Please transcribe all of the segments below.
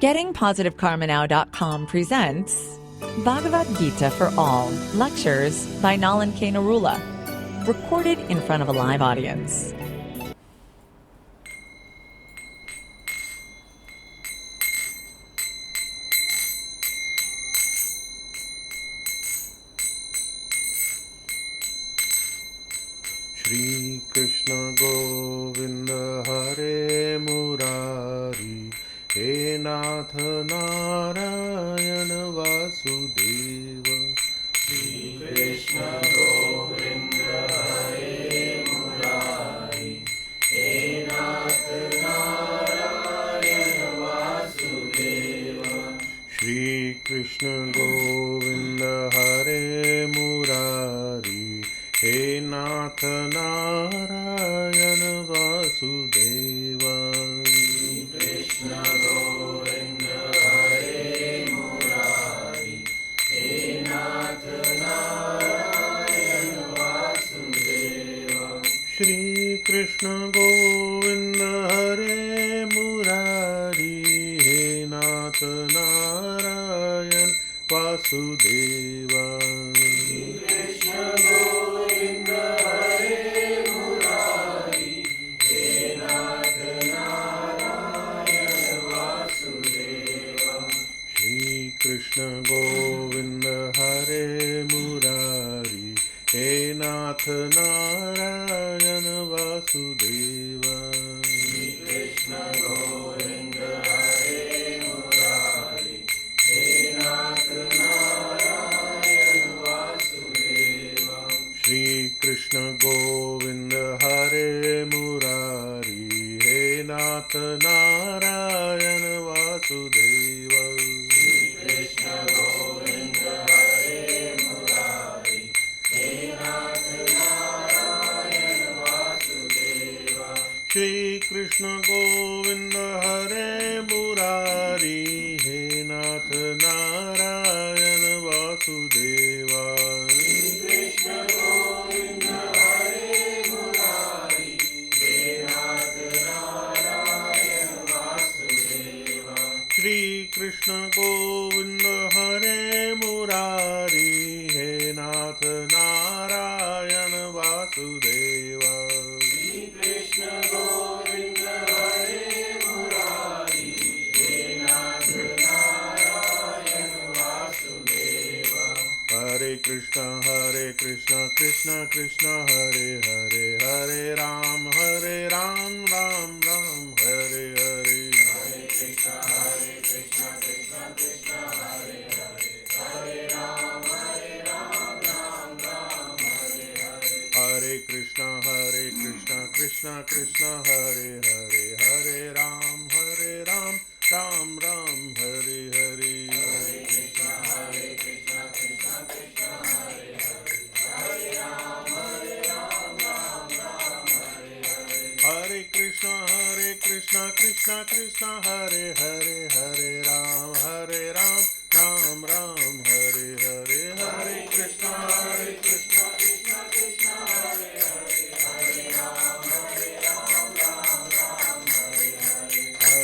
GettingPositiveKarmaNow.com presents Bhagavad Gita for All, lectures by Nalan K. Narula, recorded in front of a live audience. Shri Krishna Govinda Hare Murari He Nath Narayana Vasudeva Shri Krishna Govinda Hare Murari He Nath Narayana Vasudeva Shri Krishna Govinda Hare Murari He Nath Narayana Vasudeva Shri Krishna Govinda Hare Murari He Nath Narayana Vasudeva Shri Krishna Govinda Hare Murari He Nath Narayana Vasudeva Shri Krishna Govinda Hare Murari He Nath Narayana Vasudeva Shri Krishna Govinda Hare Murari He Nath Narayana Vasudeva Shri Krishna Govinda Hare Murari He Nath Narayana Vasudeva Shri Krishna Govinda Hare Murari He Nath Narayana Vasudeva Shri Krishna Govinda Hare Murari He Nath Narayana Vasudeva Shri Krishna Govinda Hare Murari He Nath Narayana Vasudeva Shri Krishna Govinda Hare Murari He Nath Narayana Vasudeva Shri Krishna Govinda Hare Murari He Nath Narayana Vasudeva Shri Krishna Govinda Hare Murari He Nath Narayana Vasudeva Hare Krishna Krishna Krishna Hare Hare Hare Ram Ram Ram Hare Hare Hare Krishna Krishna Krishna Hare Hare Hare Ram Ram Ram Hare Hare Hare Krishna Krishna Krishna Hare Hare Hare Ram Ram Ram Hare Hare Hare Krishna Krishna Krishna Hare Hare Hare Ram Ram Ram Hare Hare Hare Krishna Krishna Krishna Hare Hare Hare Ram Ram Ram Hare Hare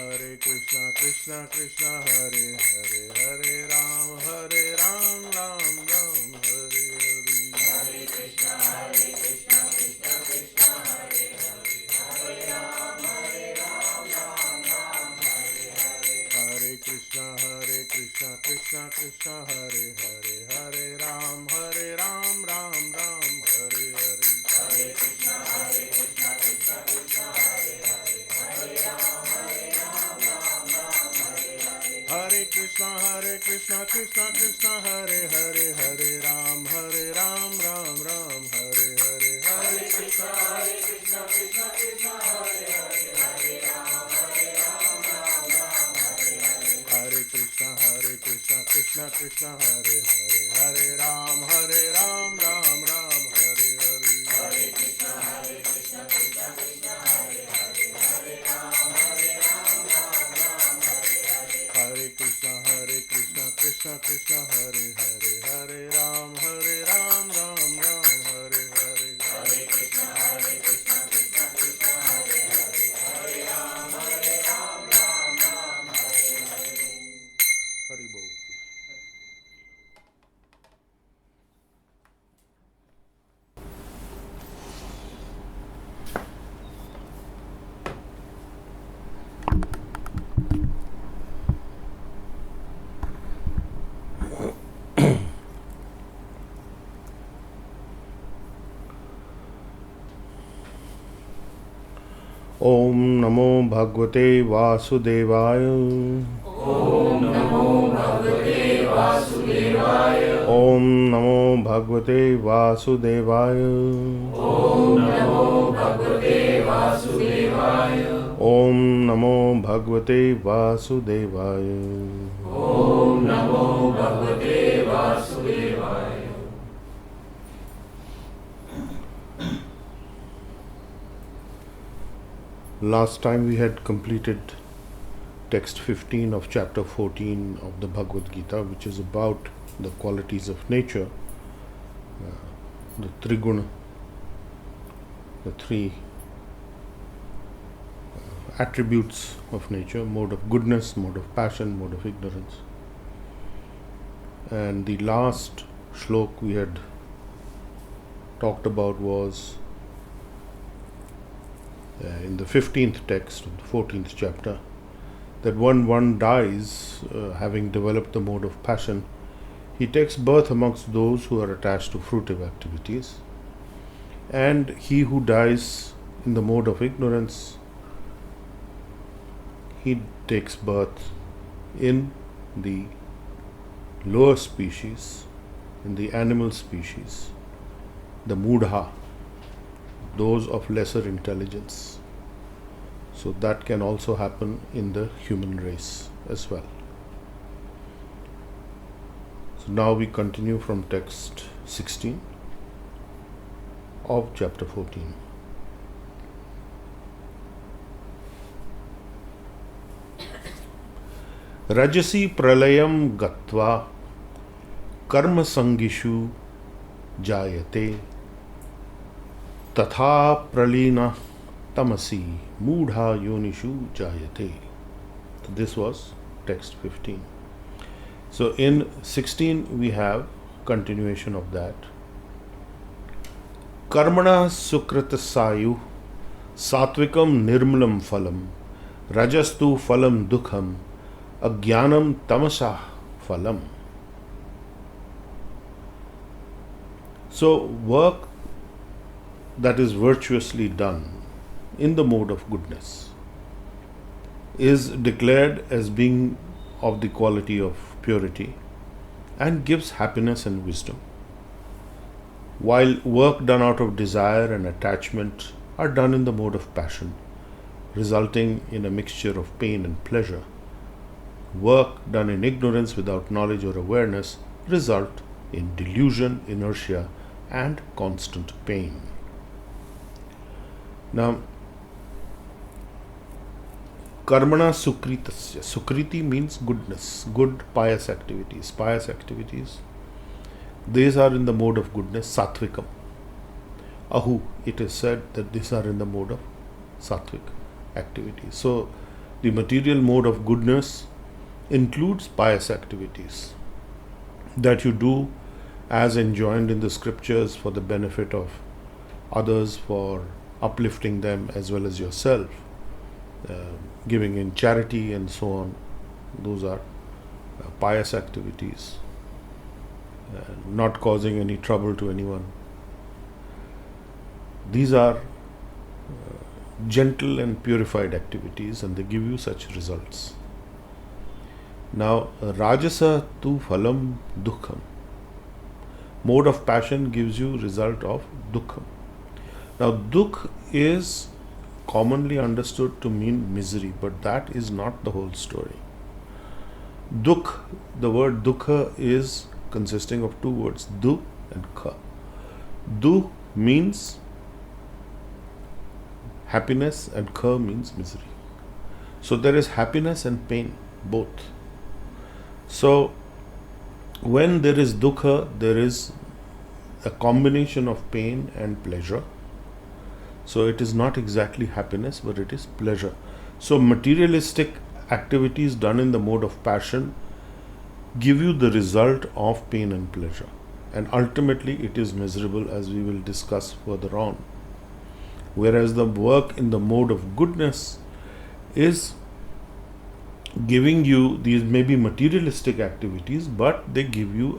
Hare Krishna Krishna Krishna Hare Hare Hare Ram Ram Ram Hare Hare Hare Krishna Krishna Krishna Hare Hare Hare Ram Ram Ram Hare Hare Hare Krishna Krishna Krishna Hare Hare Hare Ram Ram Hare Hare Hare Krishna Krishna Krishna Hare Hare Hare Ram Ram Hare Hare Hare Krishna Krishna Krishna Hare Hare Hare Ram Ram Hare Hare Hare Krishna Krishna Krishna Hare Hare Hare Ram Ram Hare Hare Hare Krishna Krishna Krishna Hare Hare Hare Ram Ram Hare Hare Hare Krishna Krishna Krishna Hare Hare Hare Ram Ram Hare Hare Hare Krishna Krishna Krishna Hare Hare Hare Ram Ram Hare Hare Hare Krishna Krishna Krishna Hare Hare Hare Ram Ram Hare Hare Hare Krishna Krishna Krishna Hare Hare Hare Ram Ram Om Namo Bhagavate Vasudevaya. Om Namo Bhagavate Vasudevaya. Om Namo Bhagavate Vasudevaya. Om Namo Bhagavate Vasudevaya. Om Namo Bhagavate Vasudevaya. Om Namo Bhagavate Vasudevaya. Last time we had completed text 15 of chapter 14 of the Bhagavad Gita, which is about the qualities of nature, the triguna, the three attributes of nature: mode of goodness, mode of passion, mode of ignorance. And the last shlok we had talked about was in the 15th text of the 14th chapter, that when one dies having developed the mode of passion, he takes birth amongst those who are attached to fruitive activities, and he who dies in the mode of ignorance, he takes birth in the lower species, in the animal species, the mudha, those of lesser intelligence. So that can also happen in the human race as well. So now we continue from text 16 of chapter 14. Rajasi pralayam gatva karma sangishu jayate tatha pralina tamasi mudha yonishu jayate. So this was text 15. So in 16 we have continuation of that. Karmana sukrita sayu satvikam nirmalam phalam rajastu phalam dukham ajnanam tamasa phalam. So work that is virtuously done in the mode of goodness is declared as being of the quality of purity and gives happiness and wisdom, while work done out of desire and attachment are done in the mode of passion, resulting in a mixture of pain and pleasure. Work done in ignorance without knowledge or awareness result in delusion, inertia, and constant pain. Now, karmana sukritasya. Sukriti means goodness, good pious activities. Pious activities, these are in the mode of goodness, satvikam. Ahu, it is said that these are in the mode of satvik activities. So, the material mode of goodness includes pious activities that you do as enjoined in the scriptures for the benefit of others, for uplifting them as well as yourself, giving in charity and so on. Those are pious activities, not causing any trouble to anyone. These are gentle and purified activities, and they give you such results. Now, rajasa tu phalam dukham. Mode of passion gives you result of dukham. Now, dukh is commonly understood to mean misery, but that is not the whole story. Dukh, the word dukha is consisting of two words, du and kha. Du means happiness and kha means misery. So there is happiness and pain, both. So when there is dukha, there is a combination of pain and pleasure. So it is not exactly happiness, but it is pleasure. So materialistic activities done in the mode of passion give you the result of pain and pleasure. And ultimately it is miserable, as we will discuss further on. Whereas the work in the mode of goodness is giving you, these may be materialistic activities, but they give you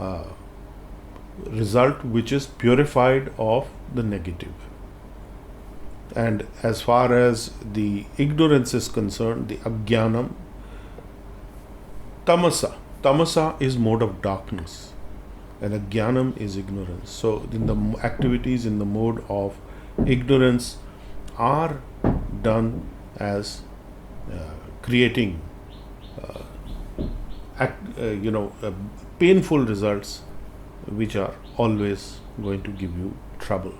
a result which is purified of the negative. And as far as the ignorance is concerned, the ajnanam, tamasa is mode of darkness, and ajnanam is ignorance. So, in the activities in the mode of ignorance are done as creating painful results, which are always going to give you trouble.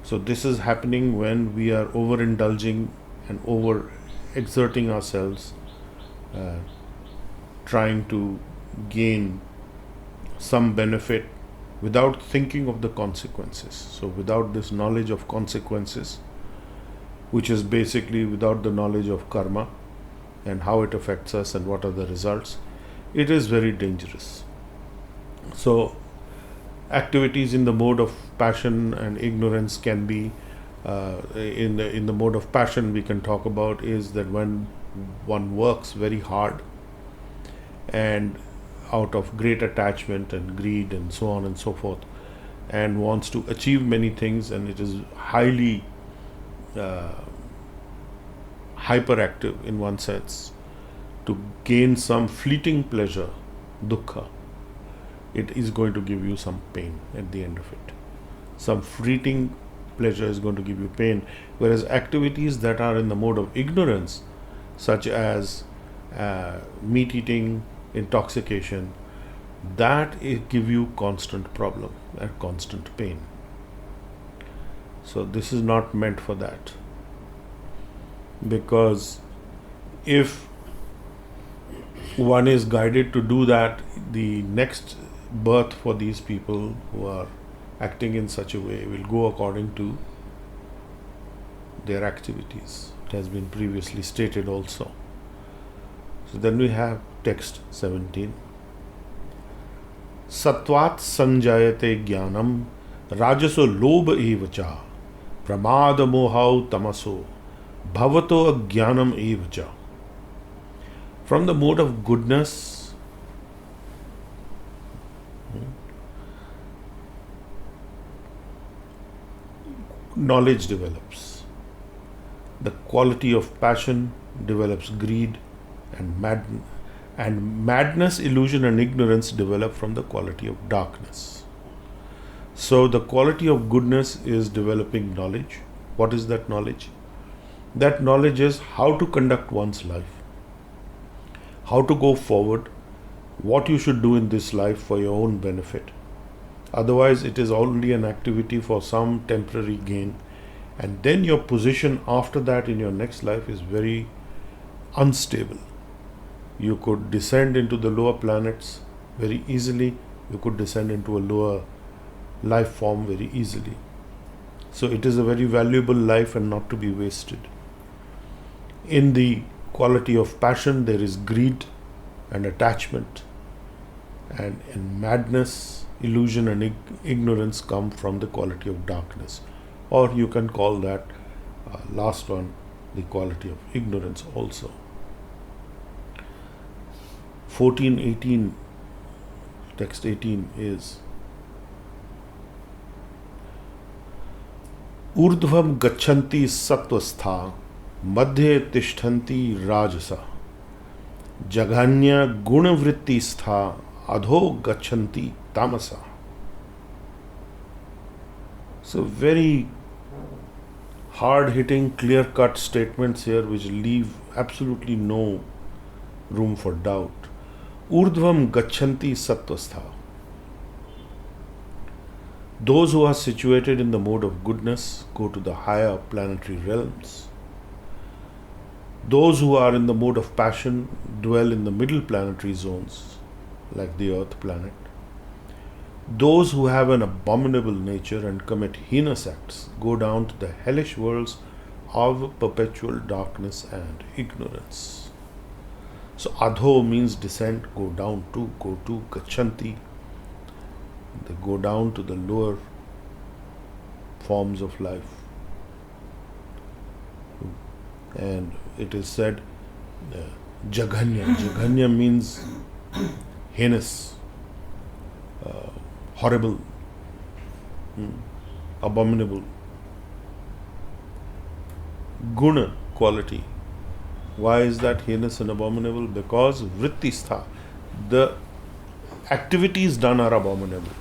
So this is happening when we are overindulging and over exerting ourselves, trying to gain some benefit without thinking of the consequences. So without this knowledge of consequences, which is basically without the knowledge of karma and how it affects us and what are the results, it is very dangerous. So activities in the mode of passion and ignorance can be in the mode of passion we can talk about is that when one works very hard and out of great attachment and greed and so on and so forth, and wants to achieve many things, and it is highly hyperactive in one sense to gain some fleeting pleasure, dukkha, it is going to give you some pain at the end of it. Some fleeting pleasure is going to give you pain, whereas activities that are in the mode of ignorance, such as meat eating, intoxication, that it give you constant problem and constant pain. So this is not meant for that, because if one is guided to do that, the next birth for these people who are acting in such a way will go according to their activities. It has been previously stated also. So then we have text 17. Satvat sanjayate jnanam rajaso lobha evacha pramada mohau tamaso bhavato ajnanam evacha. From the mode of goodness, knowledge develops. The quality of passion develops greed, and madness, illusion and ignorance develop from the quality of darkness. So the quality of goodness is developing knowledge. What is that knowledge? That knowledge is how to conduct one's life, how to go forward, what you should do in this life for your own benefit. Otherwise, it is only an activity for some temporary gain, and then your position after that in your next life is very unstable. You could descend into the lower planets very easily. You could descend into a lower life form very easily. So it is a very valuable life and not to be wasted. In the quality of passion, there is greed and attachment, and in madness, illusion and ignorance come from the quality of darkness, or you can call that last one the quality of ignorance also. 14:18, text 18 is ऊर्ध्वं गच्छन्ति सत्वस्था मध्ये तिष्ठन्ति राजसा जघन्य गुणवृत्ति स्था अधो गच्छन्ति tamasa. So very hard-hitting, clear-cut statements here which leave absolutely no room for doubt. Urdhvam gachanti sattvastha. Those who are situated in the mode of goodness go to the higher planetary realms. Those who are in the mode of passion dwell in the middle planetary zones, like the Earth planet. Those who have an abominable nature and commit heinous acts go down to the hellish worlds of perpetual darkness and ignorance. So adho means descent, go to, gachanti. They go down to the lower forms of life. And it is said, jaghanya. Jaghanya means heinous, horrible, abominable. guna, quality. Why is that heinous and abominable? Because vrittistha, the activities done are abominable.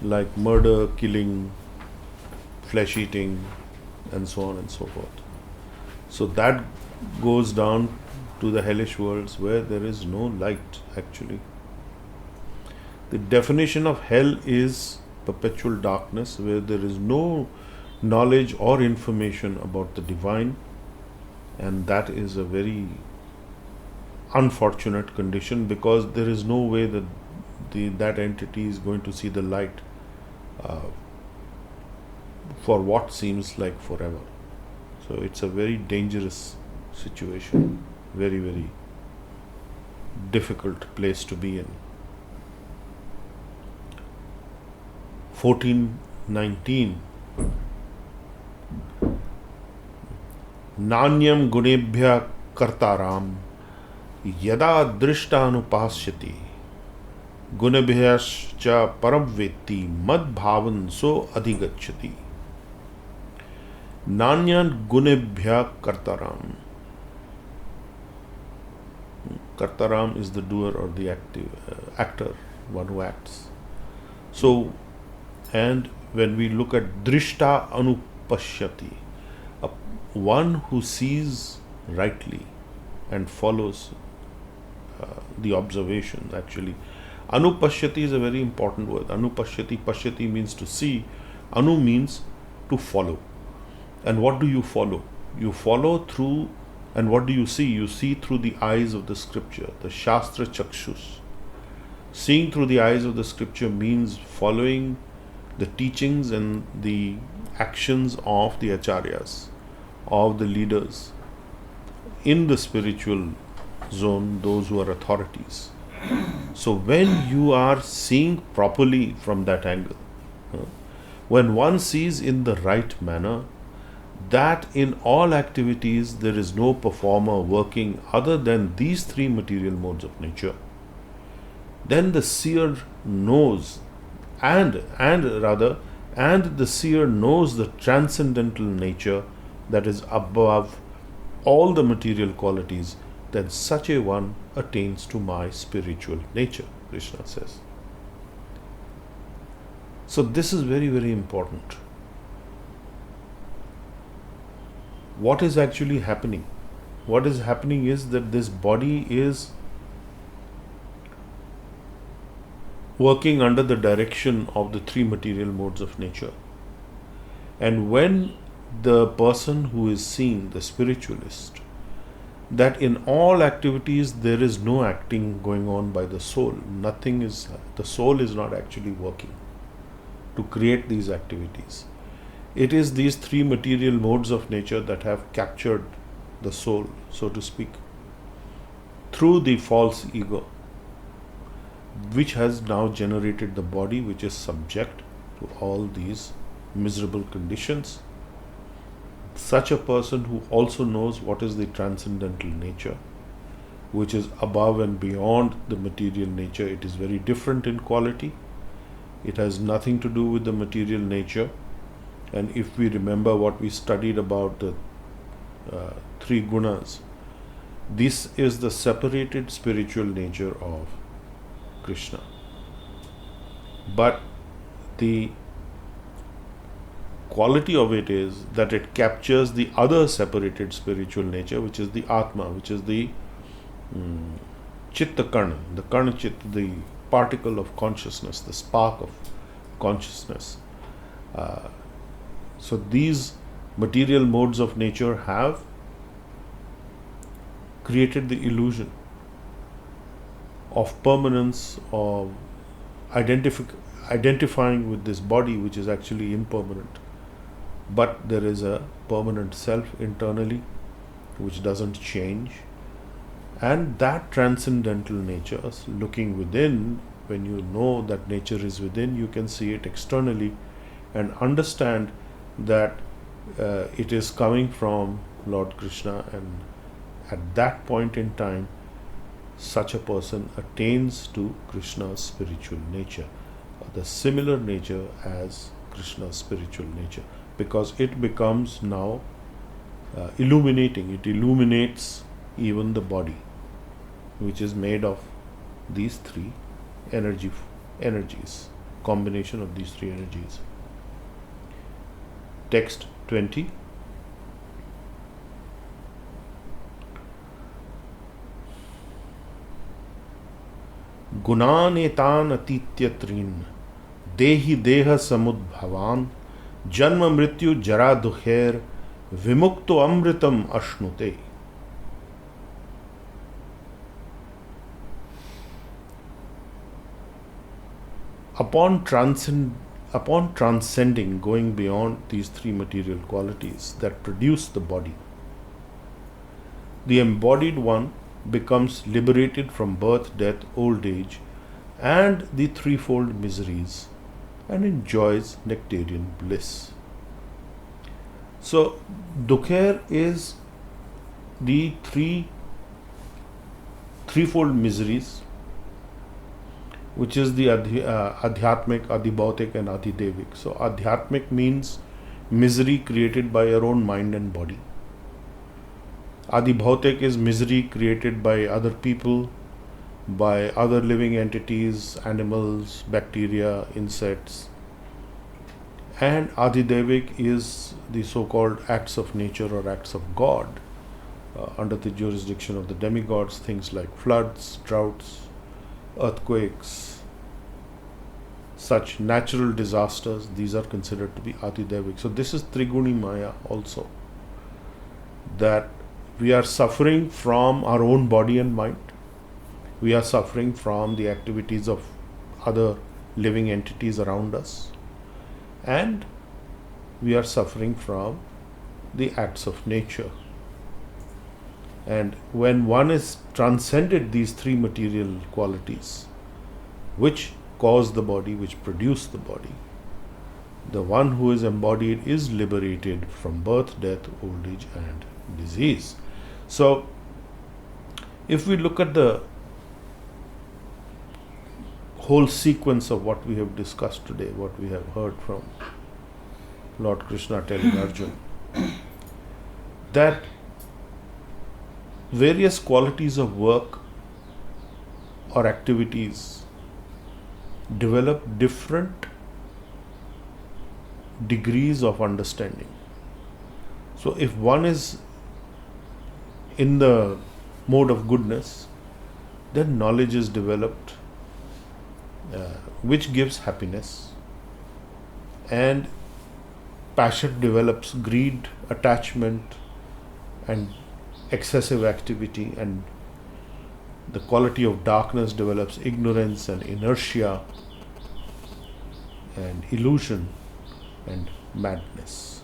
Like murder, killing, flesh eating, and so on and so forth. So that goes down to the hellish worlds where there is no light actually. The definition of hell is perpetual darkness where there is no knowledge or information about the divine, and that is a very unfortunate condition because there is no way that that entity is going to see the light for what seems like forever. So it's a very dangerous situation, very, very difficult place to be in. 14:19 Nanyam gunebhya kartaram yada drishtanupasyati gunebhyascha paramvetti mad bhavan so adhigacchati. Nanyan gunebhya kartaram. Kartaram is the doer or the actor, one who acts. So, and when we look at drishta anupashyati, one who sees rightly and follows the observations actually. Anupashyati is a very important word. Anupashyati, pashyati means to see. Anu means to follow. And what do you follow? You follow through, and what do you see? You see through the eyes of the scripture, the Shastra Chakshus. Seeing through the eyes of the scripture means following the teachings and the actions of the acharyas, of the leaders in the spiritual zone, those who are authorities. So when you are seeing properly from that angle, when one sees in the right manner, that in all activities there is no performer working other than these three material modes of nature, then the seer knows and the seer knows the transcendental nature that is above all the material qualities, then such a one attains to my spiritual nature, Krishna says. So this is very, very important. What is actually happening? What is happening is that this body is working under the direction of the three material modes of nature. And when the person who is seen, the spiritualist, that in all activities there is no acting going on by the soul, the soul is not actually working to create these activities. It is these three material modes of nature that have captured the soul, so to speak, through the false ego, which has now generated the body which is subject to all these miserable conditions. Such a person who also knows what is the transcendental nature, which is above and beyond the material nature. It is very different in quality. It has nothing to do with the material nature. And if we remember what we studied about the three gunas, this is the separated spiritual nature of Krishna. But the quality of it is that it captures the other separated spiritual nature, which is the Atma, which is the Chitta Karna, the Karna Chitta, the particle of consciousness, the spark of consciousness. So these material modes of nature have created the illusion of permanence, of identifying with this body which is actually impermanent. But there is a permanent self internally which doesn't change. And that transcendental nature, looking within, when you know that nature is within, you can see it externally and understand that it is coming from Lord Krishna, and at that point in time such a person attains to Krishna's spiritual nature, the similar nature as Krishna's spiritual nature. because it becomes now illuminating. It illuminates even the body, which is made of these three energies, combination of these three energies. Text 20. गुणान एतान अतीत्य त्रीन देहि देह समुद्भवान जन्म मृत्यु जरा दुखेर विमुक्तो अमृतम अश्नुते. Upon transcending, going beyond these three material qualities that produce the body, the embodied one becomes liberated from birth, death, old age, and the threefold miseries, and enjoys nectarian bliss. So, dukher is the threefold miseries, which is the adhyatmic, adhibhautik, and adhidevik. So, adhyatmic means misery created by your own mind and body. Adhibhautik is misery created by other people, by other living entities, animals, bacteria, insects. And adhidevik is the so-called acts of nature or acts of God under the jurisdiction of the demigods, things like floods, droughts, earthquakes, such natural disasters. These are considered to be adhidevik. So this is Triguni Maya also, that we are suffering from our own body and mind. We are suffering from the activities of other living entities around us, and we are suffering from the acts of nature. And when one is transcended these three material qualities which cause the body, which produce the body, the one who is embodied is liberated from birth, death, old age, and disease. So, if we look at the whole sequence of what we have discussed today, what we have heard from Lord Krishna telling Arjuna, that various qualities of work or activities develop different degrees of understanding. So if one is in the mode of goodness, then knowledge is developed, which gives happiness, and passion develops greed, attachment, and excessive activity, and the quality of darkness develops ignorance and inertia and illusion and madness.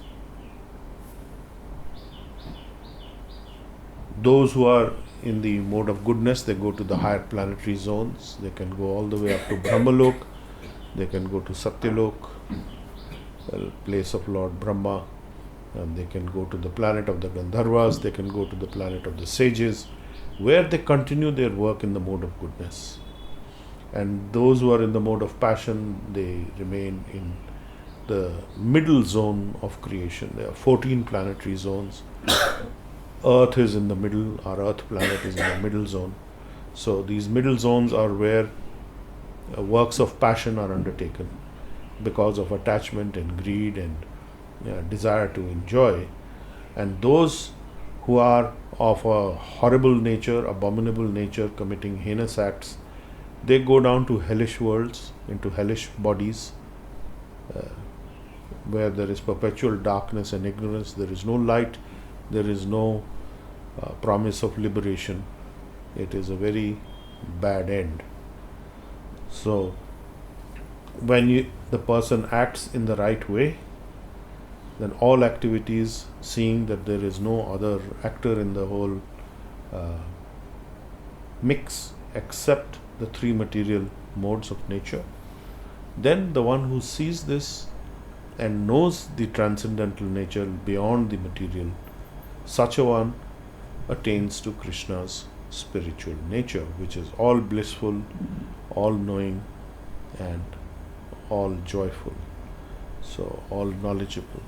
Those who are in the mode of goodness, they go to the higher planetary zones. They can go all the way up to Brahmalok. They can go to Satyalok, the place of Lord Brahma, and they can go to the planet of the Gandharvas. They can go to the planet of the sages, where they continue their work in the mode of goodness. And those who are in the mode of passion, they remain in the middle zone of creation. There are 14 planetary zones. Earth is in the middle, our Earth planet is in the middle zone. So these middle zones are where works of passion are undertaken because of attachment and greed and desire to enjoy. And those who are of a horrible nature, abominable nature, committing heinous acts, they go down to hellish worlds, into hellish bodies, where there is perpetual darkness and ignorance. There is no light, there is no promise of liberation. It is a very bad end. So when the person acts in the right way, then all activities, seeing that there is no other actor in the whole mix except the three material modes of nature, then the one who sees this and knows the transcendental nature beyond the material, such a one attains to Krishna's spiritual nature, which is all blissful, all knowing, and all joyful, so all knowledgeable.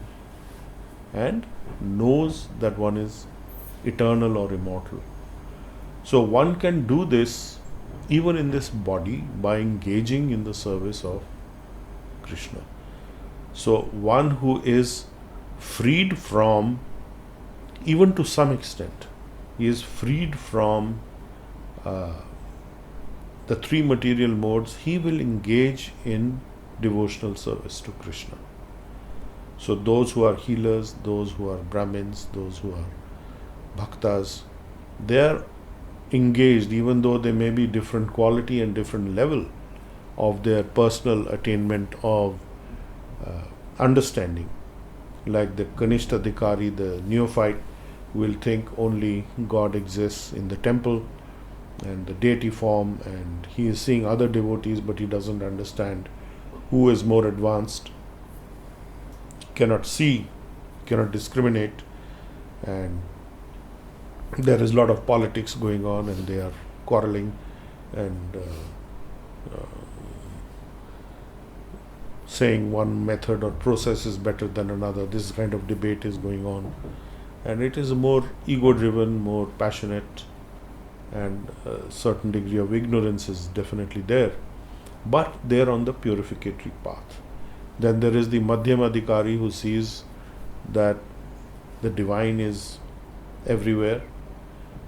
and knows that one is eternal or immortal. So one can do this even in this body by engaging in the service of Krishna. So one who is freed from, even to some extent, he is freed from the three material modes, he will engage in devotional service to Krishna. So those who are healers, those who are Brahmins, those who are Bhaktas, they are engaged, even though they may be different quality and different level of their personal attainment of understanding. Like the Kanishta Adhikari, the neophyte, will think only God exists in the temple and the deity form, and he is seeing other devotees, but he doesn't understand who is more advanced, cannot see, cannot discriminate, and there is a lot of politics going on, and they are quarreling and saying one method or process is better than another. This kind of debate is going on, and it is more ego-driven, more passionate, and a certain degree of ignorance is definitely there, but they are on the purificatory path. Then there is the Madhyama Adhikari who sees that the divine is everywhere.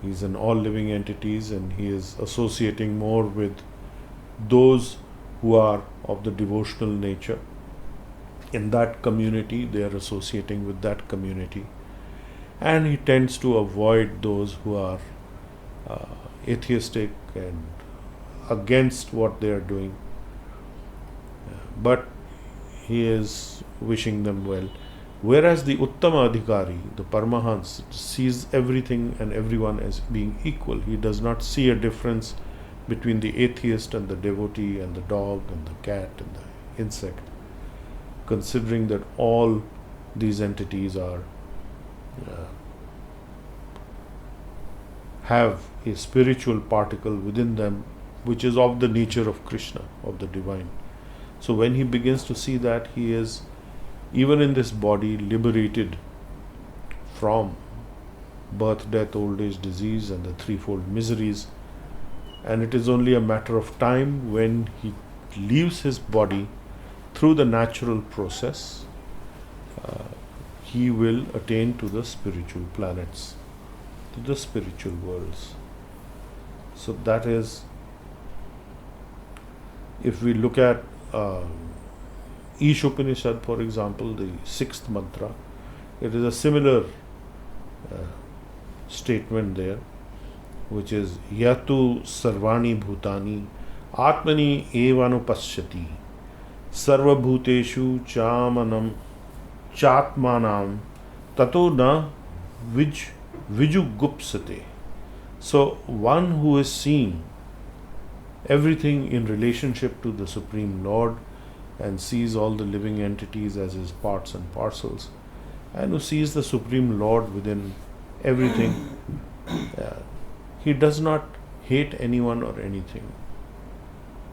He is in all living entities, and he is associating more with those who are of the devotional nature. In that community, they are associating with that community. And he tends to avoid those who are atheistic and against what they are doing. But he is wishing them well. Whereas the Uttama Adhikari, the Paramahansa, sees everything and everyone as being equal. He does not see a difference between the atheist and the devotee and the dog and the cat and the insect, considering that all these entities are have a spiritual particle within them which is of the nature of Krishna, of the divine. So when he begins to see that, he is, even in this body, liberated from birth, death, old age, disease, and the threefold miseries. And it is only a matter of time when he leaves his body through the natural process, he will attain to the spiritual planets, to the spiritual worlds. So that is, if we look at Ish Upanishad, for example, the 6th mantra, it is a similar statement there, which is Yatu Sarvani Bhutani Atmani Evanupashyati Sarva Bhuteshu Chamanam Chatmanam Tato Na Vijugupsate. So one who is seeing everything in relationship to the Supreme Lord and sees all the living entities as his parts and parcels, and who sees the Supreme Lord within everything, he does not hate anyone or anything.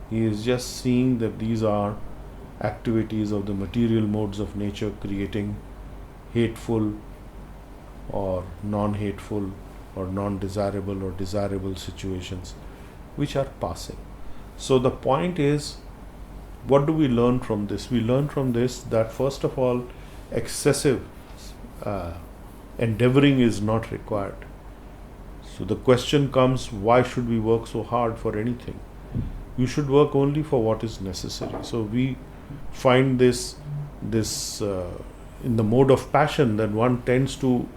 He is just seeing that these are activities of the material modes of nature creating hateful or non-hateful or non-desirable or desirable situations which are passing. So the point is, what do we learn from this? We learn from this that first of all, excessive endeavoring is not required. So the question comes, why should we work so hard for anything? You should work only for what is necessary. So we find this in the mode of passion, that one tends to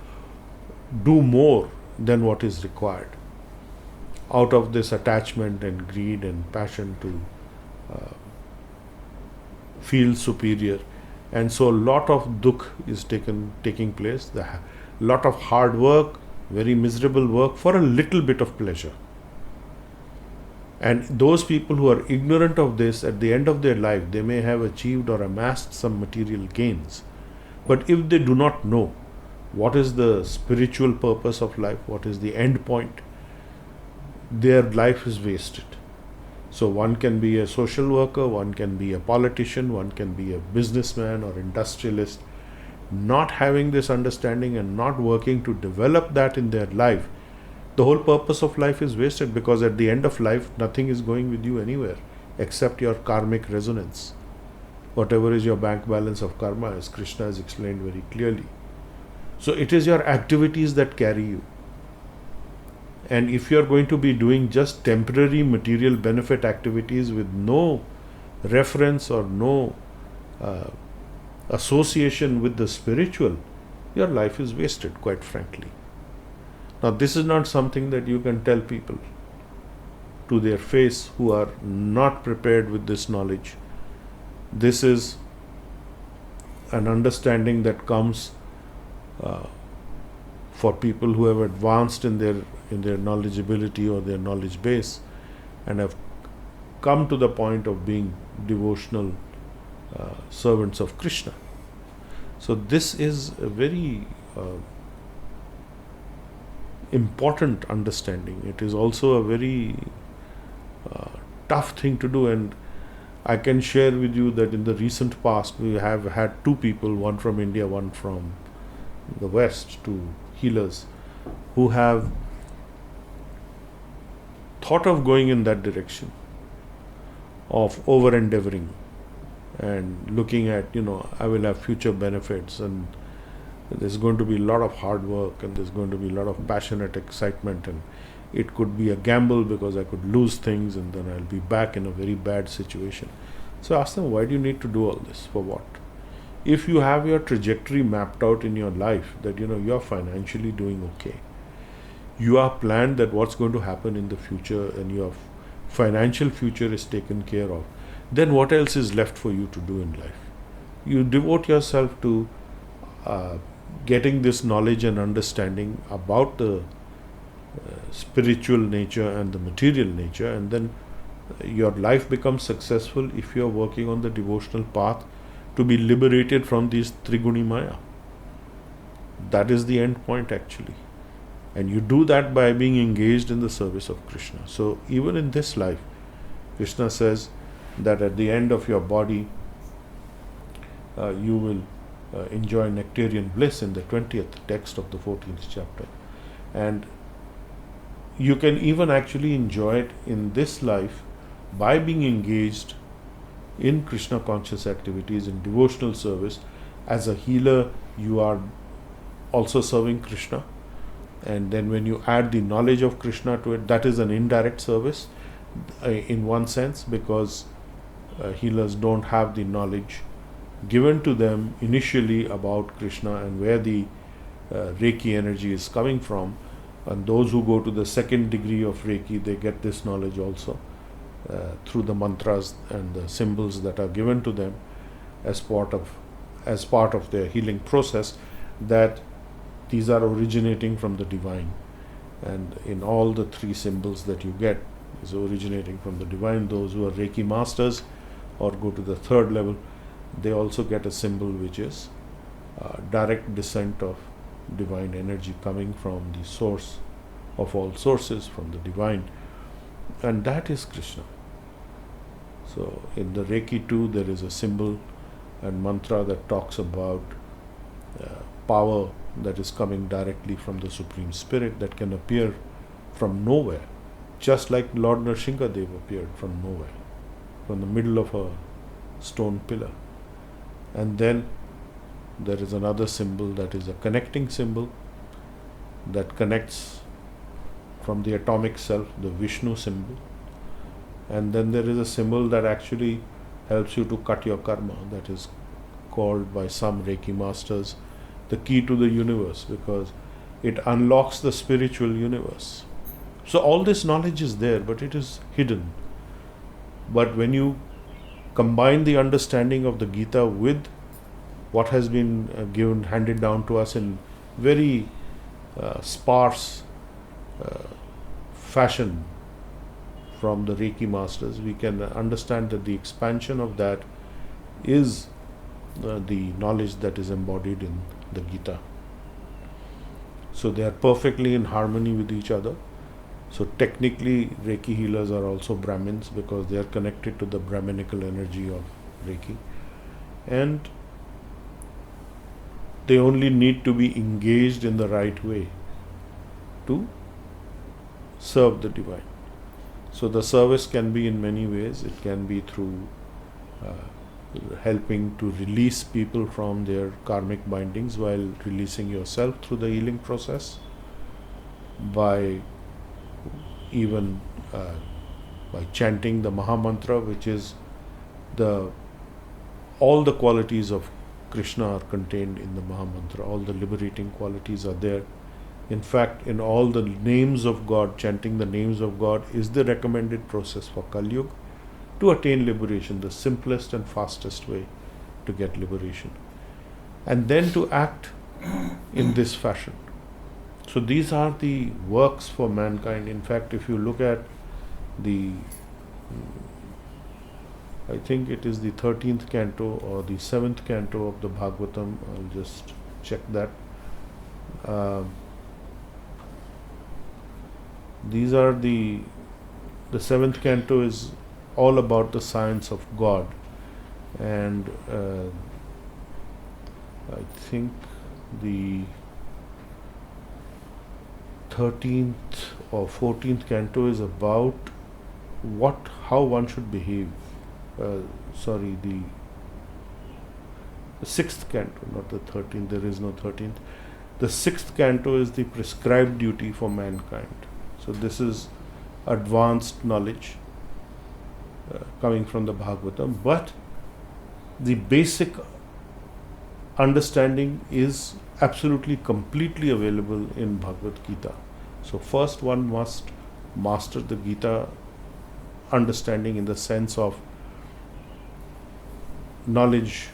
do more than what is required out of this attachment and greed and passion to feel superior. And so a lot of dukh is taking place, a lot of hard work, very miserable work for a little bit of pleasure. And those people who are ignorant of this, at the end of their life, they may have achieved or amassed some material gains. But if they do not know what is the spiritual purpose of life, what is the end point, their life is wasted. So one can be a social worker, one can be a politician, one can be a businessman or industrialist, not having this understanding and not working to develop that in their life, the whole purpose of life is wasted, because at the end of life, nothing is going with you anywhere except your karmic resonance. Whatever is your bank balance of karma, as Krishna has explained very clearly. So it is your activities that carry you. And if you are going to be doing just temporary material benefit activities with no reference or no association with the spiritual, your life is wasted, quite frankly. Now, this is not something that you can tell people to their face who are not prepared with this knowledge. This is an understanding that comes for people who have advanced in their knowledgeability or their knowledge base and have come to the point of being devotional servants of Krishna. So this is a very important understanding. It is also a very tough thing to do, and I can share with you that in the recent past we have had two people, one from India, one from the West, two healers, who have thought of going in that direction of over endeavoring and looking at, I will have future benefits, and there's going to be a lot of hard work, and there's going to be a lot of passionate excitement, and it could be a gamble because I could lose things and then I'll be back in a very bad situation. So I asked them, why do you need to do all this? For what? If you have your trajectory mapped out in your life, that you're financially doing okay, you are planned that what's going to happen in the future, and your financial future is taken care of, then what else is left for you to do in life? You devote yourself to getting this knowledge and understanding about the spiritual nature and the material nature, and then your life becomes successful if you are working on the devotional path to be liberated from these Triguni Maya. That is the end point, actually. And you do that by being engaged in the service of Krishna. So even in this life, Krishna says that at the end of your body, you will enjoy nectarian bliss in the 20th text of the 14th chapter. And you can even actually enjoy it in this life by being engaged in Krishna conscious activities, in devotional service. As a healer, you are also serving Krishna. And then when you add the knowledge of Krishna to it, that is an indirect service in one sense, because healers don't have the knowledge given to them initially about Krishna and where the Reiki energy is coming from. And those who go to the second degree of Reiki, they get this knowledge also through the mantras and the symbols that are given to them as part of their healing process, that these are originating from the divine. And in all the three symbols that you get is originating from the divine. Those who are Reiki masters or go to the third level, they also get a symbol which is direct descent of divine energy coming from the source of all sources, from the divine, and that is Krishna. So in the Reiki too, there is a symbol and mantra that talks about power that is coming directly from the Supreme Spirit, that can appear from nowhere, just like Lord Nrsimhadev appeared from nowhere, from the middle of a stone pillar. And then there is another symbol that is a connecting symbol that connects from the atomic self, the Vishnu symbol. And then there is a symbol that actually helps you to cut your karma, that is called by some Reiki masters the key to the universe, because it unlocks the spiritual universe. So all this knowledge is there, but it is hidden. But when you combine the understanding of the Gita with what has been handed down to us in very sparse fashion from the Reiki masters, we can understand that the expansion of that is the knowledge that is embodied in the Gita. So they are perfectly in harmony with each other. So technically Reiki healers are also Brahmins, because they are connected to the Brahminical energy of Reiki. And They only need to be engaged in the right way to serve the divine. So the service can be in many ways. It can be through helping to release people from their karmic bindings while releasing yourself through the healing process, by even by chanting the Maha Mantra, which is all the qualities of Krishna are contained in the Maha Mantra. All the liberating qualities are there. In fact, in all the names of God, chanting the names of God is the recommended process for Kali Yuga to attain liberation, the simplest and fastest way to get liberation. And then to act in this fashion. So these are the works for mankind. In fact, if you look at I think it is the 13th canto or the 7th canto of the Bhagavatam, I'll just check that. These are the 7th canto is all about the science of God, and I think the 13th or 14th canto is about how one should behave. The 6th canto, not the 13th, there is no 13th. The 6th canto is the prescribed duty for mankind. So this is advanced knowledge coming from the Bhagavatam, but the basic understanding is absolutely completely available in Bhagavad Gita. So first one must master the Gita understanding in the sense of knowledge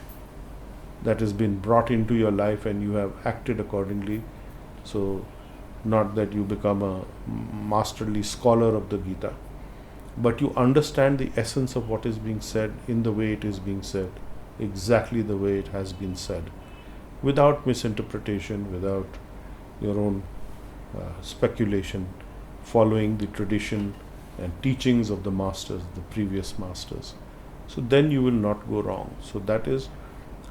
that has been brought into your life and you have acted accordingly. So not that you become a masterly scholar of the Gita, but you understand the essence of what is being said in the way it is being said, exactly the way it has been said, without misinterpretation, without your own speculation, following the tradition and teachings of the masters, the previous masters. So then you will not go wrong. So that is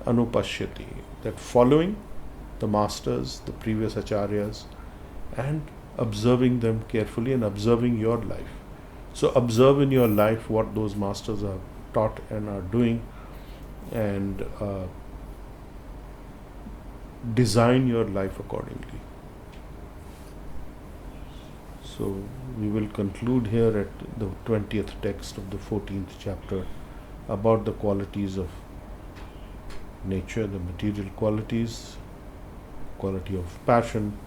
anupashyati, that following the masters, the previous acharyas, and observing them carefully and observing your life. So observe in your life what those masters are taught and are doing, and design your life accordingly. So we will conclude here at the 20th text of the 14th chapter about the qualities of nature, the material qualities, quality of passion,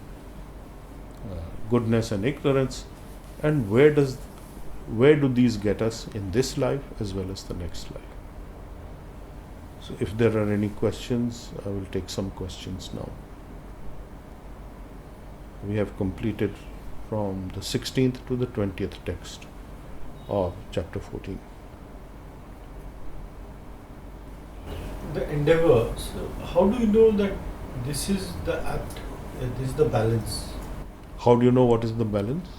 goodness and ignorance, and where do these get us in this life as well as the next life. So if there are any questions, I will take some questions now. We have completed from the 16th to the 20th text of chapter 14. The endeavor, so how do you know that this is the act, this is the balance? How do you know what is the balance?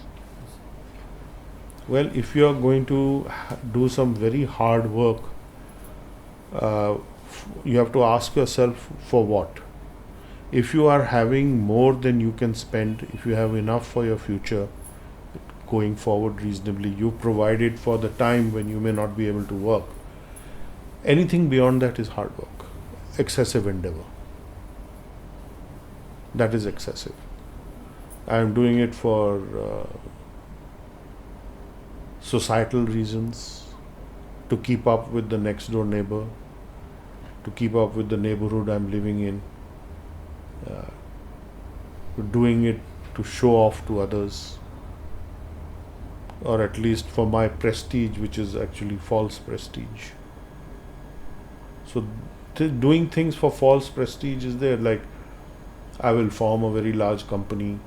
Well, if you are going to do some very hard work, you have to ask yourself for what. If you are having more than you can spend, if you have enough for your future, going forward reasonably, you provided for the time when you may not be able to work. Anything beyond that is hard work, excessive endeavor. That is excessive. I am doing it for societal reasons, to keep up with the next door neighbor, to keep up with the neighborhood I'm living in, doing it to show off to others, or at least for my prestige, which is actually false prestige. So doing things for false prestige is there, like I will form a very large company.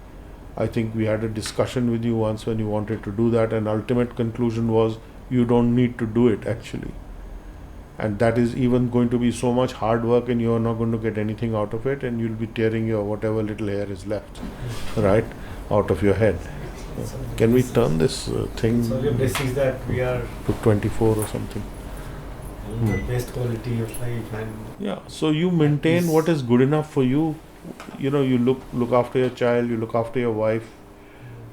I think we had a discussion with you once when you wanted to do that, and ultimate conclusion was you don't need to do it actually. And that is even going to be so much hard work, and you are not going to get anything out of it, and you'll be tearing your whatever little hair is left, right, out of your head. Can we turn this thing So your blessings that we are to 24 or something? the best quality of life, and Yeah, so you maintain Yes. what is good enough for you. You know, you look after your child, you look after your wife,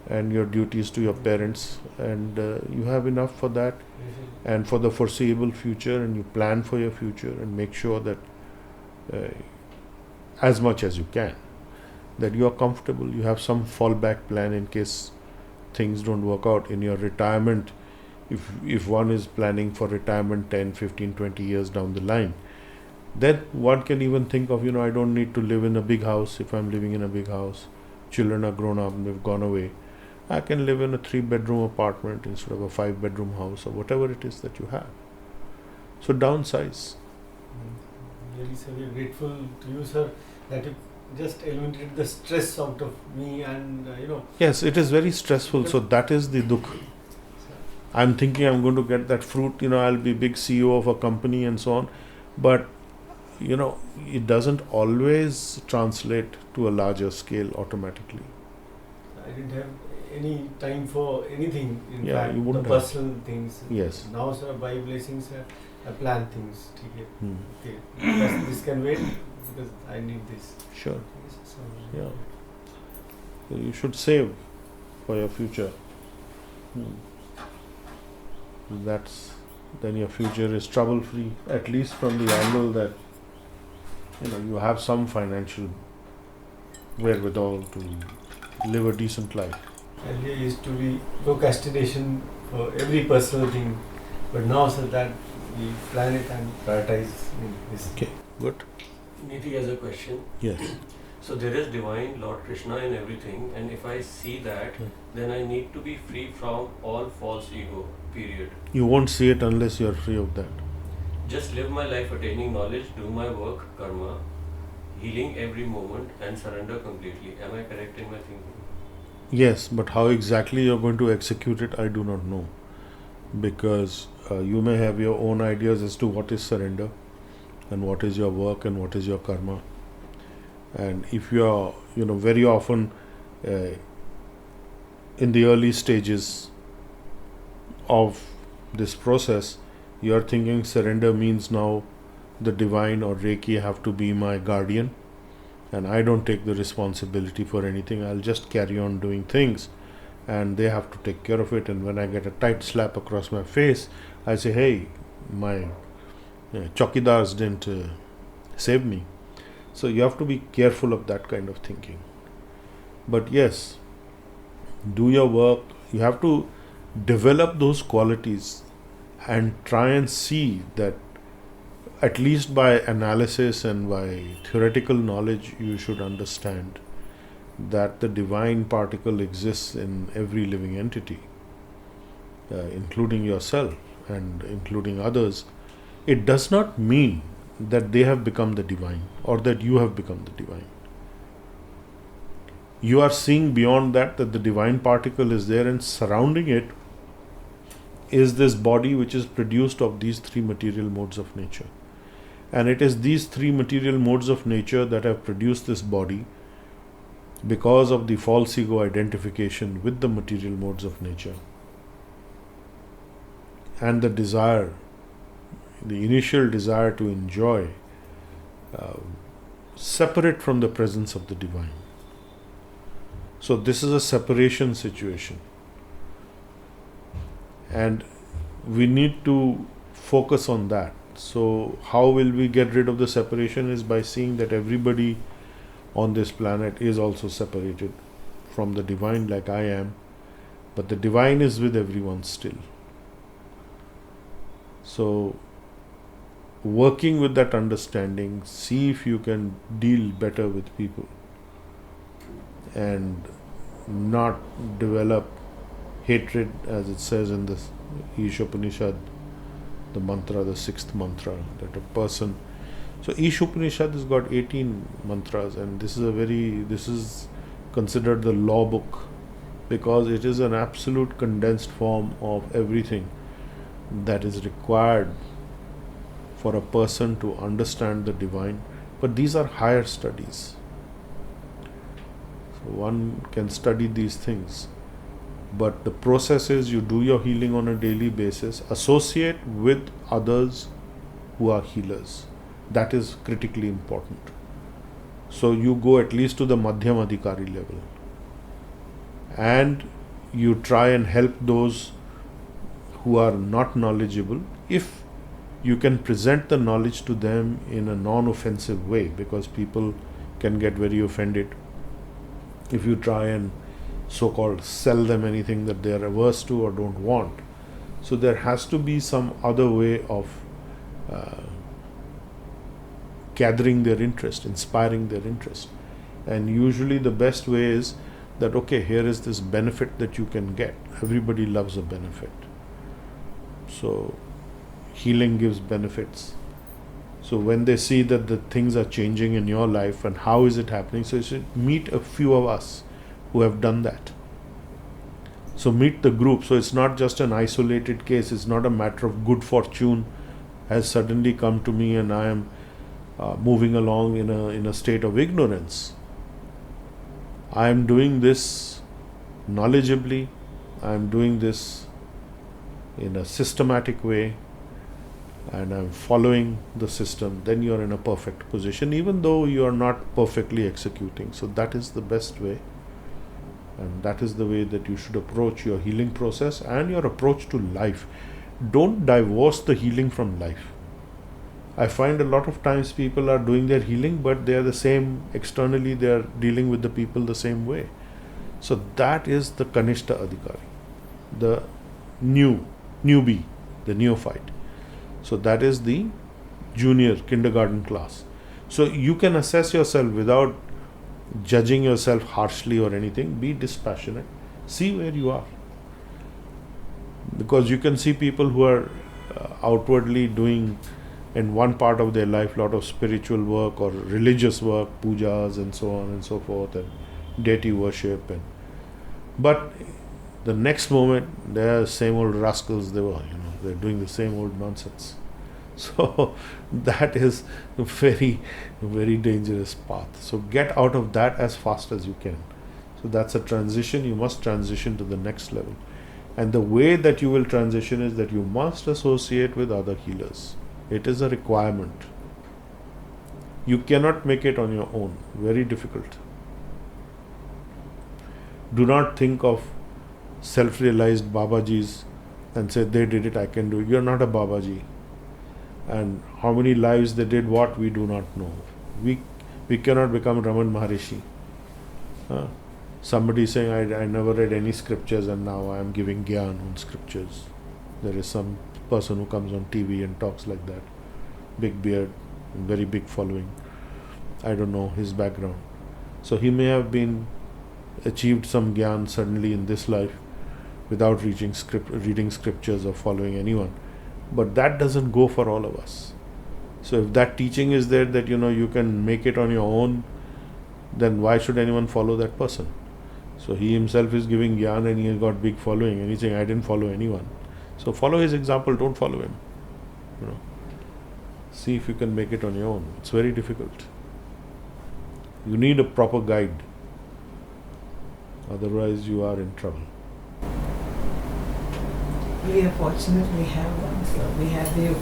and your duties to your parents, and you have enough for that, and for the foreseeable future, and you plan for your future and make sure that uh, as much as you can, that you are comfortable, you have some fallback plan in case things don't work out in your retirement. If one is planning for retirement 10, 15, 20 years down the line, then one can even think of, I don't need to live in a big house. If I'm living in a big house, children are grown up and they've gone away, I can live in a 3-bedroom apartment instead of a 5-bedroom house, or whatever it is that you have. So downsize. really, sir, we're grateful to you, sir, that you just eliminated the stress out of me, and Yes, it is very stressful. So that is the dukh. I'm thinking I'm going to get that fruit, I'll be big CEO of a company and so on. But, it doesn't always translate to a larger scale automatically. I didn't have any time for anything. In Yeah, fact, you wouldn't the have. personal things. Yes. Now, sir, by blessings, I plan things. Okay. Hmm. Okay. This can wait because I need this. Sure. Yes, so, Yeah. So you should save for your future. Then your future is trouble free, at least from the angle that you have some financial wherewithal to live a decent life. Earlier used to be procrastination for every personal thing, but now, sir, that we plan it and prioritize this. Okay, good. Niti has a question. Yes. So there is divine Lord Krishna in everything, and if I see that, then I need to be free from all false ego, period. You won't see it unless you are free of that. Just live my life attaining knowledge, do my work, karma, healing every moment, and surrender completely. Am I correct in my thinking? Yes, but how exactly you're going to execute it, I do not know. Because you may have your own ideas as to what is surrender, and what is your work, and what is your karma. And if you are, very often in the early stages of this process, you are thinking surrender means now the divine or Reiki have to be my guardian, and I don't take the responsibility for anything. I'll just carry on doing things, and they have to take care of it. And when I get a tight slap across my face, I say, hey, my chokidars didn't save me. So you have to be careful of that kind of thinking. But yes, do your work. You have to develop those qualities and try and see that, at least by analysis and by theoretical knowledge, you should understand that the divine particle exists in every living entity, including yourself and including others. It does not mean that they have become the divine or that you have become the divine. You are seeing beyond that the divine particle is there, and surrounding it is this body which is produced of these 3 material modes of nature. And it is these 3 material modes of nature that have produced this body because of the false ego identification with the material modes of nature. And the desire, the initial desire to enjoy, separate from the presence of the divine. So this is a separation situation. And we need to focus on that. So how will we get rid of the separation is by seeing that everybody on this planet is also separated from the divine, like I am, but the divine is with everyone still. So working with that understanding, see if you can deal better with people and not develop hatred, as it says in the Ishopanishad, the mantra, the 6th mantra, that a person. So Ishopanishad has got 18 mantras, and this is considered the law book, because it is an absolute condensed form of everything that is required for a person to understand the divine. But these are higher studies. So one can study these things. But the process is, you do your healing on a daily basis, associate with others who are healers. That is critically important. So you go at least to the Madhyam Adhikari level. And you try and help those who are not knowledgeable, if you can present the knowledge to them in a non-offensive way, because people can get very offended if you try and so-called sell them anything that they are averse to or don't want. So there has to be some other way of gathering their interest, inspiring their interest. And usually the best way is that, okay, here is this benefit that you can get. Everybody loves a benefit. So healing gives benefits. So when they see that the things are changing in your life and how is it happening, so you should meet a few of us who have done that. So meet the group. So it's not just an isolated case. It's not a matter of good fortune has suddenly come to me and I am moving along in a state of ignorance. I am doing this knowledgeably. I am doing this in a systematic way, and I am following the system. Then you are in a perfect position, even though you are not perfectly executing. So that is the best way, and that is the way that you should approach your healing process and your approach to life. Don't divorce the healing from life. I find a lot of times people are doing their healing, but they are the same externally, they are dealing with the people the same way. So that is the Kanishta Adhikari, the newbie, the neophyte. So that is the junior kindergarten class. So you can assess yourself without judging yourself harshly or anything. Be dispassionate. See where you are. Because you can see people who are outwardly doing in one part of their life lot of spiritual work or religious work, pujas and so on and so forth, and deity worship, but the next moment they are same old rascals. They're doing the same old nonsense. So that is a very, very dangerous path. So get out of that as fast as you can. So that's a transition. You must transition to the next level, and the way that you will transition is that you must associate with other healers. It is a requirement. You cannot make it on your own. Very difficult. Do not think of self-realized Babajis and say they did it, I can do it. You are not a Babaji. And how many lives they did what, we do not know. We cannot become Raman Maharishi. Somebody saying, I never read any scriptures and now I am giving Gyan on scriptures. There is some person who comes on TV and talks like that. Big beard, very big following. I don't know his background. So he may have achieved some Gyan suddenly in this life without reading scriptures or following anyone. But that doesn't go for all of us. So if that teaching is there that you can make it on your own, then why should anyone follow that person? So he himself is giving Gyan and he has got big following and he's saying, I didn't follow anyone. So follow his example, don't follow him. See if you can make it on your own. It's very difficult. You need a proper guide. Otherwise you are in trouble. We are fortunate we have one, so we have you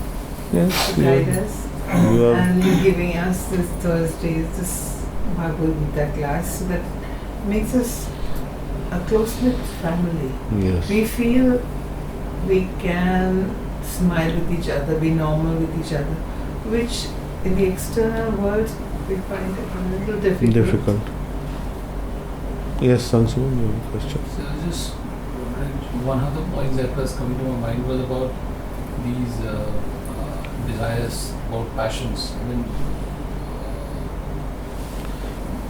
Yes, to guide us. you are. And you're giving us this Thursdays, this Bhagavad Gita class that makes us a close-knit family. Yes. We feel we can smile with each other, be normal with each other, which in the external world we find it a little difficult. Yes, Sangsu, you have a question? So just one of the points that was coming to my mind was about these desires, about passions. I mean,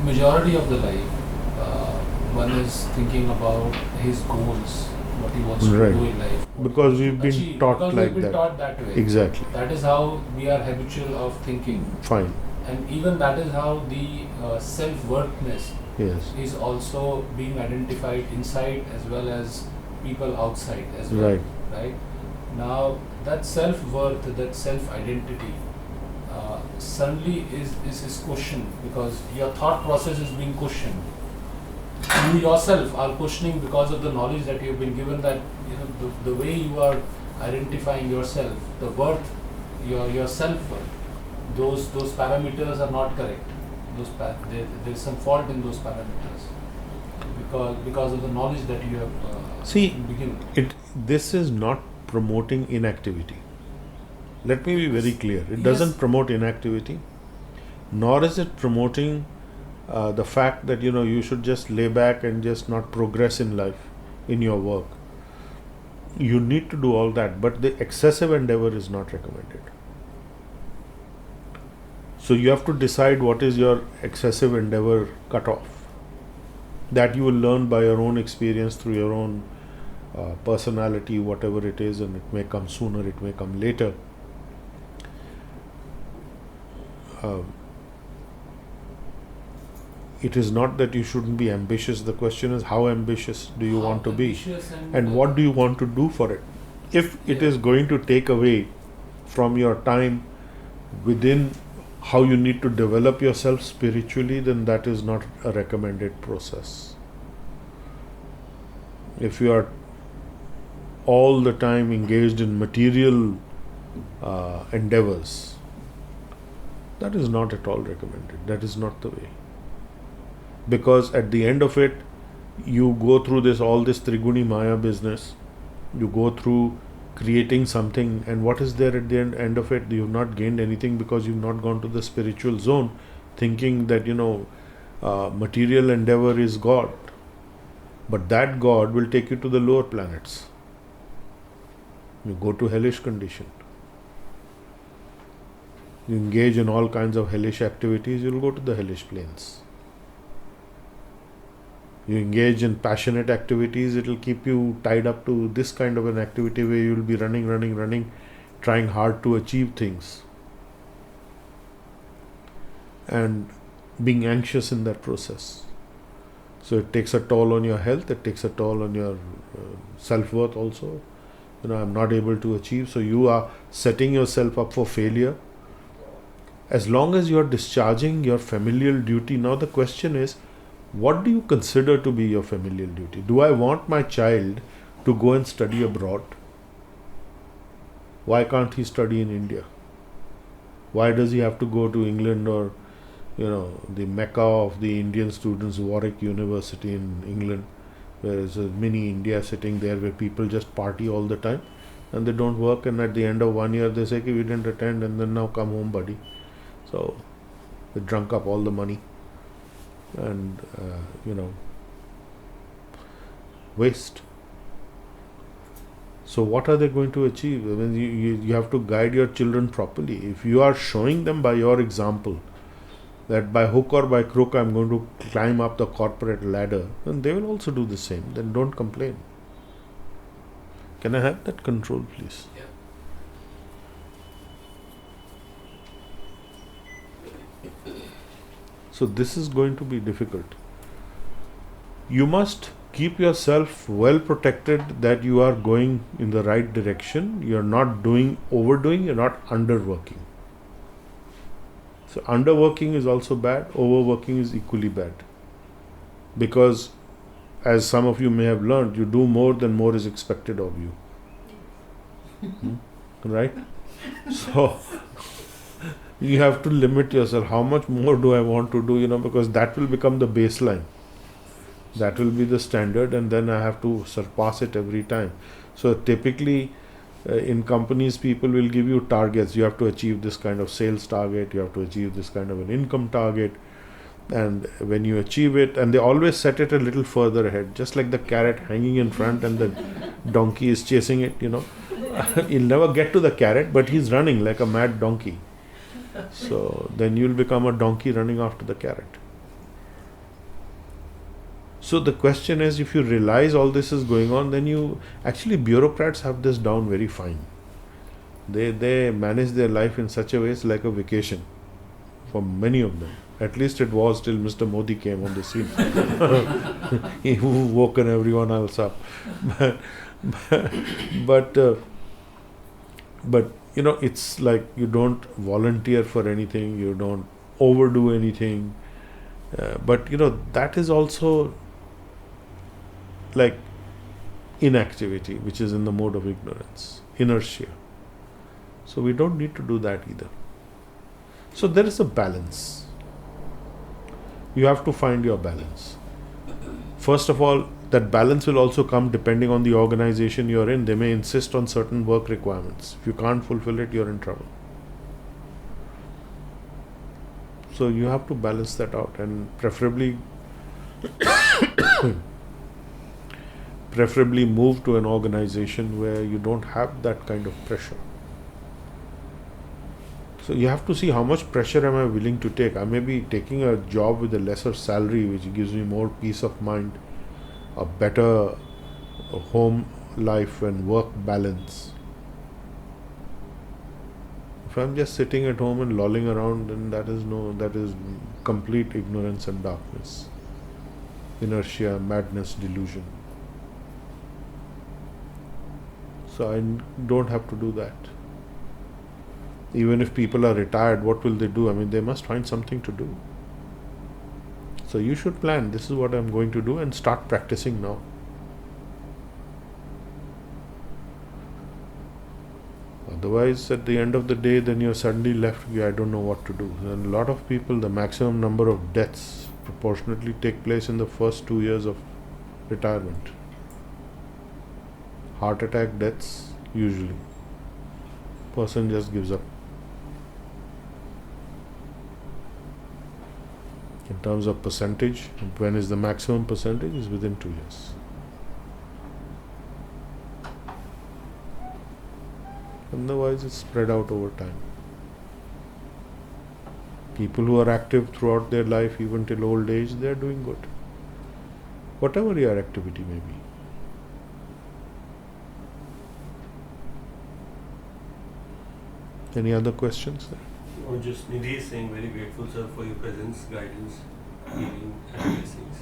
majority of the life, one is thinking about his goals, what he wants to do in life. Because we've been achieve, taught because like we've been that. taught that way. Exactly. That is how we are habitual of thinking. Fine. And even that is how the self-worthness Yes. is also being identified inside as well as people outside as well. Right? Now that self-worth, that self-identity suddenly is questioned because your thought process is being questioned. You yourself are questioning because of the knowledge that you've been given that the way you are identifying yourself, the worth your self-worth. Those parameters are not correct. There is some fault in those parameters because of the knowledge that you have in beginning. This is not promoting inactivity. Let me be very clear. It doesn't promote inactivity, nor is it promoting the fact that you should just lay back and just not progress in life, in your work. You need to do all that, but the excessive endeavor is not recommended. So you have to decide what is your excessive endeavor cutoff. That you will learn by your own experience, through your own personality, whatever it is, and it may come sooner, it may come later. It is not that you shouldn't be ambitious. The question is, how ambitious do you want to be? And what do you want to do for it? If it is going to take away from your time within how you need to develop yourself spiritually, then that is not a recommended process. If you are all the time engaged in material endeavors, that is not at all recommended. That is not the way. Because at the end of it, you go through all this Triguni Maya business, you go through creating something, and what is there at the end of it? You have not gained anything because you have not gone to the spiritual zone, thinking that material endeavor is God. But that God will take you to the lower planets. You go to hellish condition. You engage in all kinds of hellish activities, you will go to the hellish planes. You engage in passionate activities, it will keep you tied up to this kind of an activity where you will be running, trying hard to achieve things. And being anxious in that process. So it takes a toll on your health, it takes a toll on your self-worth also. I'm not able to achieve. So you are setting yourself up for failure. As long as you are discharging your familial duty, now the question is, what do you consider to be your familial duty? Do I want my child to go and study abroad? Why can't he study in India? Why does he have to go to England or, the Mecca of the Indian students, Warwick University in England, where there's a mini India sitting there where people just party all the time and they don't work, and at the end of 1 year they say, we didn't attend, and then now come home, buddy. So they drunk up all the money. And waste. So what are they going to achieve? I mean, you have to guide your children properly. If you are showing them by your example that by hook or by crook I'm going to climb up the corporate ladder, then they will also do the same. Then don't complain. Can I have that control, please? Yeah. So this is going to be difficult. You must keep yourself well protected that you are going in the right direction. You are not overdoing, you are not underworking. So underworking is also bad, overworking is equally bad. Because as some of you may have learned, you do more than more is expected of you. Right? So you have to limit yourself. How much more do I want to do? Because that will become the baseline. That will be the standard, and then I have to surpass it every time. So typically in companies, people will give you targets. You have to achieve this kind of sales target. You have to achieve this kind of an income target. And when you achieve it, and they always set it a little further ahead, just like the carrot hanging in front and the donkey is chasing it, He'll never get to the carrot, but he's running like a mad donkey. So then you'll become a donkey running after the carrot. So the question is, if you realize all this is going on, then bureaucrats have this down very fine. They manage their life in such a way, it's like a vacation for many of them. At least it was till Mr. Modi came on the scene. He woken everyone else up. But it's like you don't volunteer for anything, you don't overdo anything. But that is also like inactivity, which is in the mode of ignorance, inertia. So we don't need to do that either. So there is a balance. You have to find your balance. First of all, that balance will also come depending on the organization you're in. They may insist on certain work requirements. If you can't fulfill it, you're in trouble. So you have to balance that out, and preferably move to an organization where you don't have that kind of pressure. So you have to see how much pressure am I willing to take. I may be taking a job with a lesser salary which gives me more peace of mind, a better home life and work balance. If I'm just sitting at home and lolling around, then that is complete ignorance and darkness, inertia, madness, delusion. So I don't have to do that. Even if people are retired, what will they do? I mean, they must find something to do. So you should plan, this is what I'm going to do, and start practicing now. Otherwise, at the end of the day, then you're suddenly left, I don't know what to do. And a lot of people, the maximum number of deaths proportionately take place in the first 2 years of retirement. Heart attack deaths, usually. Person just gives up. In terms of percentage, when is the maximum percentage? Is within 2 years. Otherwise, it's spread out over time. People who are active throughout their life, even till old age, they are doing good. Whatever your activity may be. Any other questions? Or just Nidhi is saying, very grateful, sir, for your presence, guidance, healing, and blessings.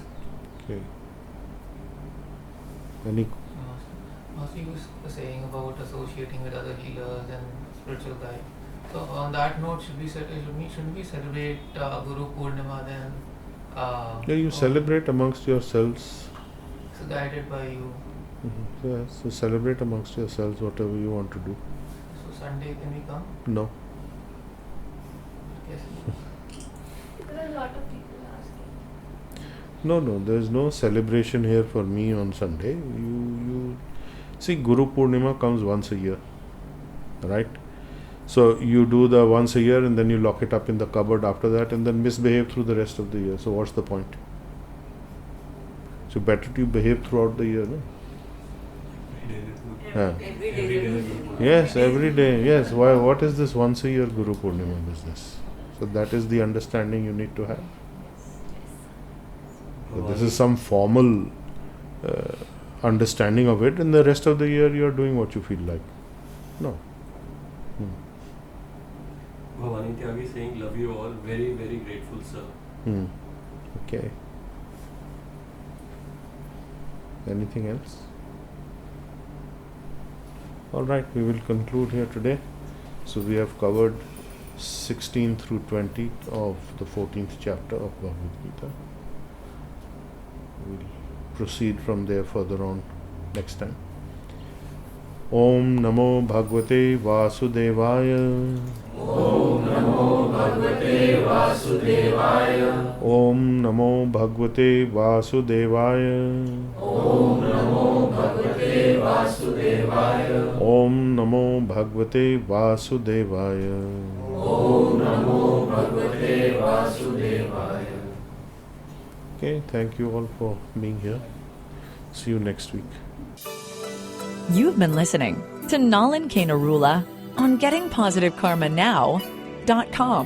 Okay. Any? Also, you were saying about associating with other healers and spiritual guides. So, on that note, should we celebrate Guru Purnima then? Yeah, you celebrate amongst yourselves. So, guided by you. Mm-hmm. Yeah, so celebrate amongst yourselves whatever you want to do. So, Sunday can we come? No. Yes. There are a lot of people asking. No, there is no celebration here for me on Sunday. You see, Guru Purnima comes once a year, right? So you do the once a year and then you lock it up in the cupboard after that and then misbehave through the rest of the year. So what's the point? So better to behave throughout the year, no? Every day. Yes, every day. Yes. Why? What is this once a year Guru Purnima business? So that is the understanding you need to have. So this is some formal understanding of it, and the rest of the year you are doing what you feel like. No. Bhavani Tyagi saying, love you all, very, very grateful, sir. Okay. Anything else? Alright, we will conclude here today. So we have covered 16 through 20 of the 14th chapter of Bhagavad Gita. We'll proceed from there further on next time. Om Namo Bhagavate Vasudevaya. Om Namo Bhagavate Vasudevaya. Om Namo Bhagavate Vasudevaya. Om Namo Bhagavate Vasudevaya. Om Namo Bhagavate Vasudevaya. Om Namo Bhagavate Vasudevaya. Okay, thank you all for being here. See you next week. You've been listening to Nalan K. Narula on GettingPositiveKarmaNow.com.